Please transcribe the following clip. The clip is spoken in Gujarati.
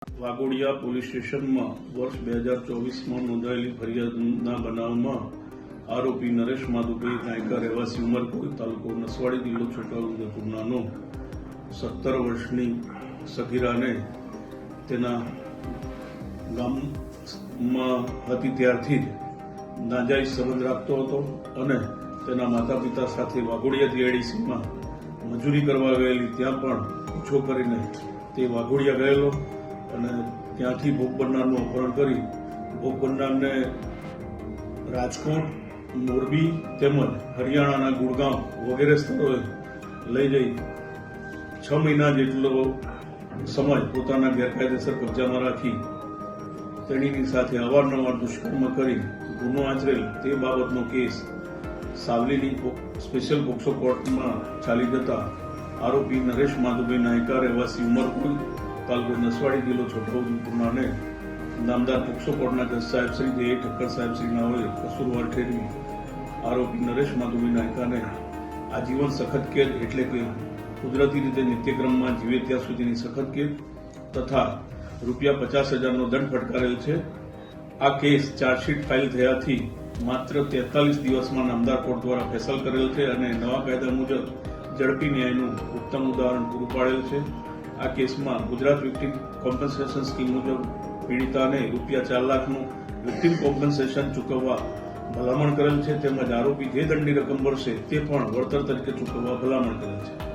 વાઘોડિયા પોલીસ સ્ટેશનમાં વર્ષ 2024માં નોંધાયેલી ફરિયાદના બનાવમાં આરોપી નરેશ માધુભાઈ નાયકા રહેવાસી ઉમરકોટ તાલુકો નસવાડી જિલ્લો છોટાઉદેપુરનો 17 વર્ષની સગીરાને તેના ગામમાં હતી ત્યારથી જ નાજાયઝ સંબંધ રાખતો હતો અને તેના માતા પિતા સાથે વાઘોડિયા જીઆઈડીસીમાં મજૂરી કરવા ગયેલી ત્યાં પણ પૂછો કરીને તે વાઘોડિયા ગયેલો અને ત્યાંથી ભોગ બનનારનું અપહરણ કરી ભોગ બનનારને રાજકોટ, મોરબી તેમજ હરિયાણાના ગુડગાંવ વગેરે સ્થળોએ લઈ જઈ 6 મહિના જેટલો સમય પોતાના ગેરકાયદેસર કબજામાં રાખી તેણીની સાથે અવારનવાર દુષ્કર્મ કરી ગુનો આચરેલ તે બાબતનો કેસ સાવલીની સ્પેશિયલ પોક્સો કોર્ટમાં ચાલી જતા આરોપી નરેશ માધુભાઈ નાયકા રહેવાસી ઉમરકોટ તાલુકો નસવાડી જિલ્લો છોટાઉદેપુરને નામદાર પોક્સો કોર્ટના જજ સાહેબ શ્રી જે ઠક્કર સાહેબ શ્રી નાઓએ કસૂરવાર ઠેરવી આરોપી નરેશ માધુભાઈ નાયકાને આજીવન સખત કેદ એટલે કે કુદરતી રીતે નિત્યક્રમમાં જીવે ત્યાં સુધીની સખત કેદ તથા ₹50,000નો દંડ ફટકારેલ છે. આ કેસ ચાર્જશીટ ફાઇલ થયાથી માત્ર 43 દિવસમાં નામદાર કોર્ટ દ્વારા ફેસલ કરેલ છે અને નવા કાયદા મુજબ ઝડપી ન્યાયનું ઉત્તમ ઉદાહરણ પૂરું પાડેલ છે. આ કેસમાં ગુજરાત વિક્ટિમ કોમ્પન્સેશન સ્કીમ મુજબ પીડિતાને ₹4 લાખનું વિક્ટિમ કોમ્પન્સેશન ચૂકવવા ભલામણ કરેલ છે તેમજ આરોપી જે દંડની રકમ ભરશે તે પણ વળતર તરીકે ચૂકવવા ભલામણ કરેલ છે.